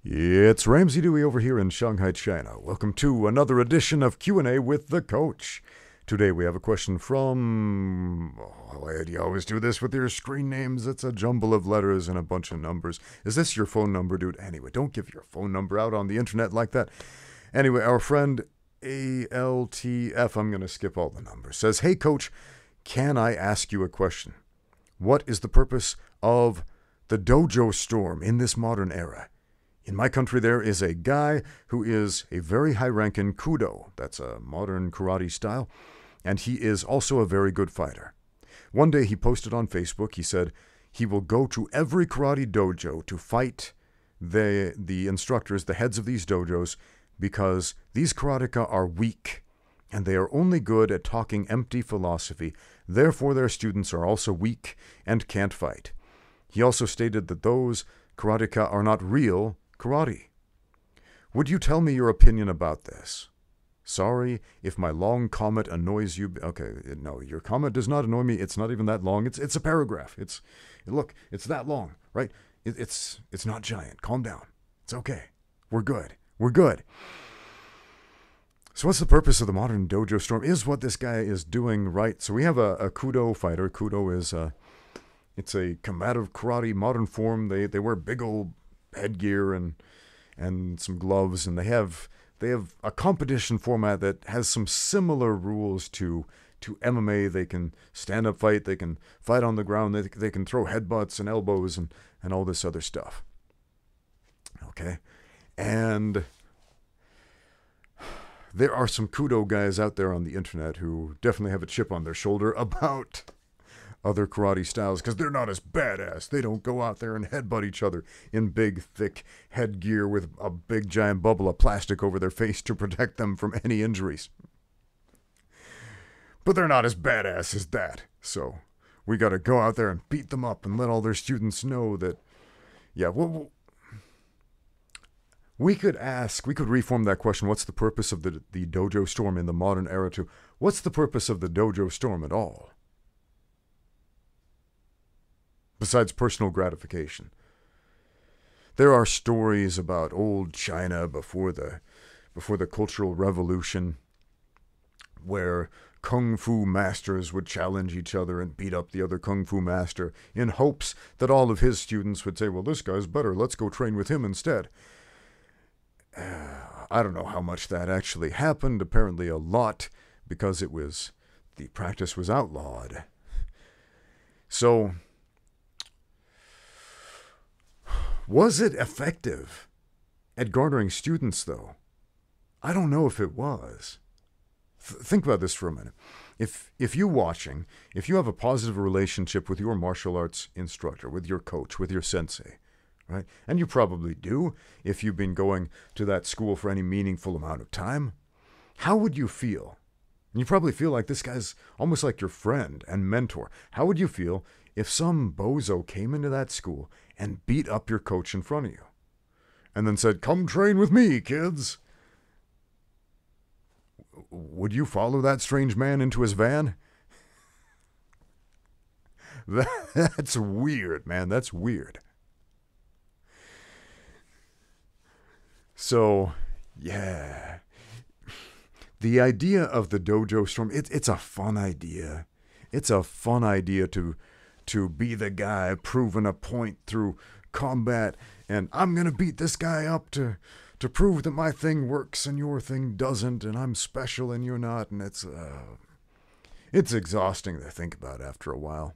It's Ramsey Dewey over here in Shanghai, China. Welcome to another edition of Q&A with the Coach. Today we have a question from... you always do this with your screen names. It's a jumble of letters and a bunch of numbers. Is this your phone number, dude? Anyway, don't give your phone number out on the internet like that. Anyway, our friend ALTF, I'm going to skip all the numbers, says, "Hey, Coach, can I ask you a question? What is the purpose of the dojo storm in this modern era? In my country, there is a guy who is a very high-ranking Kudo. That's a modern karate style. And he is also a very good fighter. One day he posted on Facebook, he said he will go to every karate dojo to fight the instructors, the heads of these dojos, because these karateka are weak, and they are only good at talking empty philosophy. Therefore, their students are also weak and can't fight. He also stated that those karateka are not real karate. Would you tell me your opinion about this? Sorry if my long comment annoys you." Okay, no, your comment does not annoy me. It's not even that long. It's a paragraph. Look, it's that long, right? It's not giant. Calm down. It's okay. We're good. We're good. So what's the purpose of the modern dojo storm? Is what this guy is doing right? So we have a Kudo fighter. Kudo is it's a combative karate modern form. They wear big old headgear and some gloves, and they have a competition format that has some similar rules to MMA. They can stand up fight, they can fight on the ground, they can throw headbutts and elbows and all this other stuff. Okay? And there are some Kudo guys out there on the internet who definitely have a chip on their shoulder about other karate styles, because they're not as badass. They don't go out there and headbutt each other in big, thick headgear with a big, giant bubble of plastic over their face to protect them from any injuries. But they're not as badass as that. So we got to go out there and beat them up and let all their students know that, yeah, well, we could reform that question. What's the purpose of the dojo storm in the modern era to what's the purpose of the dojo storm at all? Besides personal gratification. There are stories about old China before the Cultural Revolution, where kung fu masters would challenge each other and beat up the other kung fu master in hopes that all of his students would say, well, this guy's better, let's go train with him instead. I don't know how much that actually happened. Apparently a lot, because the practice was outlawed. So, was it effective at garnering students, though? I don't know if it was. Think about this for a minute. If you have a positive relationship with your martial arts instructor, with your coach, with your sensei, right? And you probably do if you've been going to that school for any meaningful amount of time. How would you feel? You probably feel like this guy's almost like your friend and mentor. How would you feel if some bozo came into that school and beat up your coach in front of you and then said, "Come train with me, kids"? Would you follow that strange man into his van? That's weird, man. That's weird. So, yeah. The idea of the dojo storm, it's a fun idea. It's a fun idea to be the guy proving a point through combat, and I'm going to beat this guy up to prove that my thing works and your thing doesn't, and I'm special and you're not, and it's exhausting to think about after a while.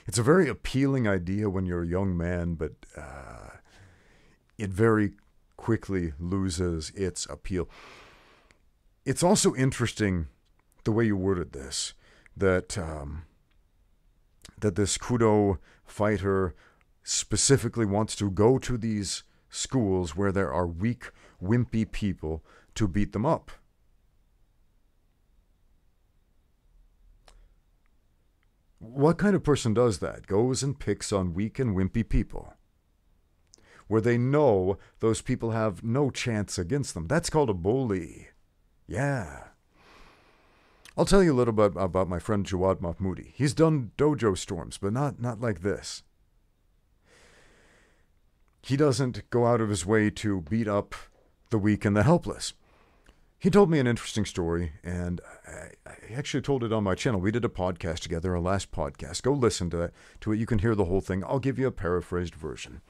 It's a very appealing idea when you're a young man, but it very quickly loses its appeal. It's also interesting the way you worded this, that this Kudo fighter specifically wants to go to these schools where there are weak, wimpy people to beat them up. What kind of person does that? Goes and picks on weak and wimpy people, where they know those people have no chance against them. That's called a bully. Yeah. I'll tell you a little bit about my friend Jawad Mahmoudi. He's done dojo storms, but not like this. he doesn't go out of his way to beat up the weak and the helpless. He told me an interesting story, and I actually told it on my channel. We did a podcast together, our last podcast. Go listen to it. You can hear the whole thing. I'll give you a paraphrased version.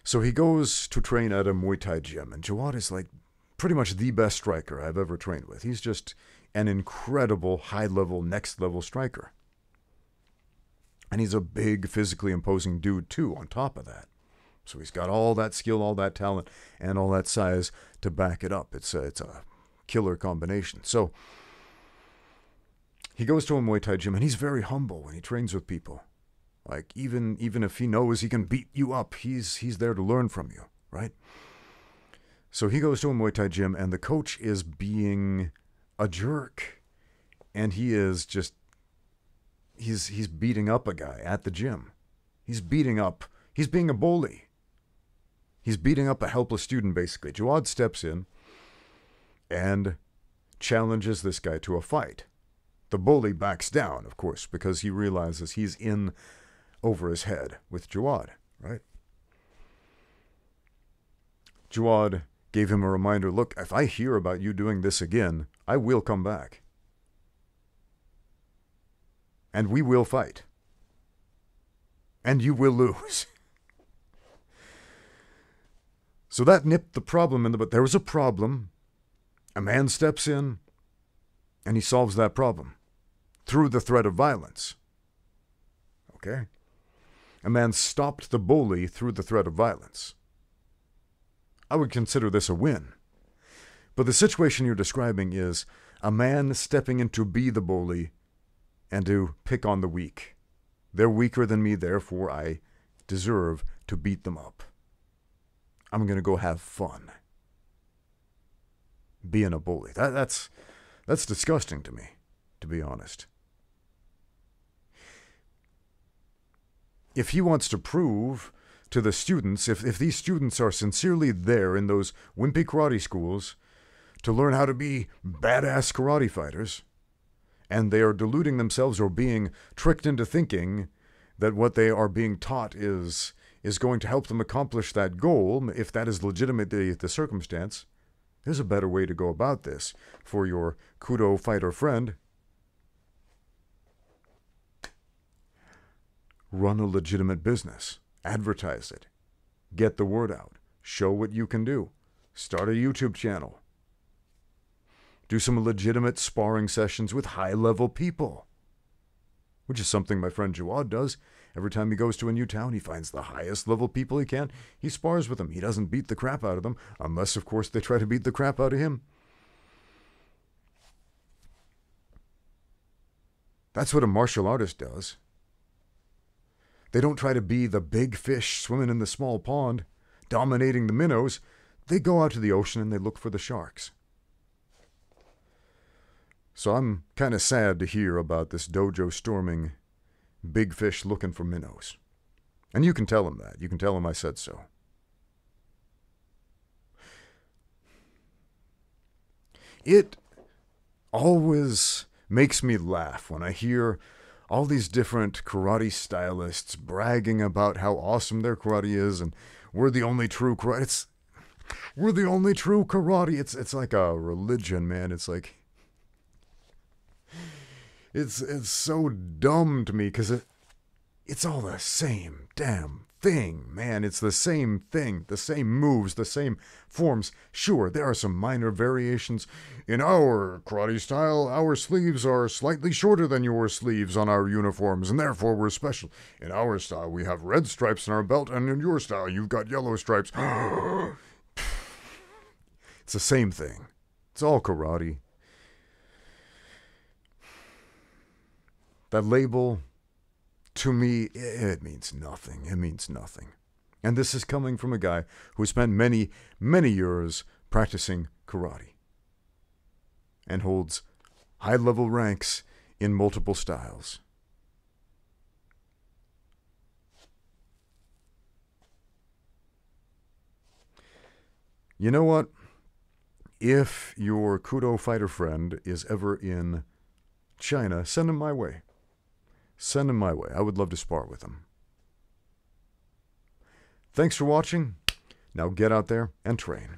So he goes to train at a Muay Thai gym, and Jawad is like pretty much the best striker I've ever trained with. He's just an incredible, high-level, next-level striker. And he's a big, physically imposing dude, too, on top of that. So he's got all that skill, all that talent, and all that size to back it up. It's a killer combination. So he goes to a Muay Thai gym, and he's very humble when he trains with people. Like, even if he knows he can beat you up, he's there to learn from you, right? So he goes to a Muay Thai gym, and the coach is being a jerk. And he is just, he's beating up a guy at the gym. He's being a bully. He's beating up a helpless student, basically. Jawad steps in and challenges this guy to a fight. The bully backs down, of course, because he realizes he's in over his head with Jawad, right? Jawad gave him a reminder, look, if I hear about you doing this again, I will come back. And we will fight. And you will lose. So that nipped the problem but there was a problem. A man steps in, and he solves that problem through the threat of violence. Okay? A man stopped the bully through the threat of violence. I would consider this a win. But the situation you're describing is a man stepping in to be the bully and to pick on the weak. They're weaker than me, therefore I deserve to beat them up. I'm going to go have fun being a bully. That's disgusting to me, to be honest. If he wants to prove to the students, if these students are sincerely there in those wimpy karate schools to learn how to be badass karate fighters, and they are deluding themselves or being tricked into thinking that what they are being taught is going to help them accomplish that goal, if that is legitimately the circumstance, there's a better way to go about this for your Kudo fighter friend. Run a legitimate business. Advertise it. Get the word out. Show what you can do. Start a YouTube channel. Do some legitimate sparring sessions with high-level people, which is something my friend Jawad does. Every time he goes to a new town, he finds the highest level people he can. He spars with them. He doesn't beat the crap out of them, unless, of course, they try to beat the crap out of him. That's what a martial artist does. They don't try to be the big fish swimming in the small pond, dominating the minnows. They go out to the ocean and they look for the sharks. So I'm kind of sad to hear about this dojo storming big fish looking for minnows. And you can tell him that. You can tell him I said so. It always makes me laugh when I hear all these different karate stylists bragging about how awesome their karate is, and we're the only true karate. We're the only true karate. It's like a religion, man. It's like, it's so dumb to me, because it's all the same damn thing, man. It's the same thing, the same moves, the same forms. Sure, there are some minor variations. In our karate style, our sleeves are slightly shorter than your sleeves on our uniforms, and therefore we're special. In our style, we have red stripes in our belt, and in your style, you've got yellow stripes. It's the same thing. It's all karate. That label, to me, it means nothing. It means nothing. And this is coming from a guy who spent many, many years practicing karate and holds high-level ranks in multiple styles. You know what? If your Kudo fighter friend is ever in China, send him my way. Send him my way. I would love to spar with him. Thanks for watching. Now get out there and train.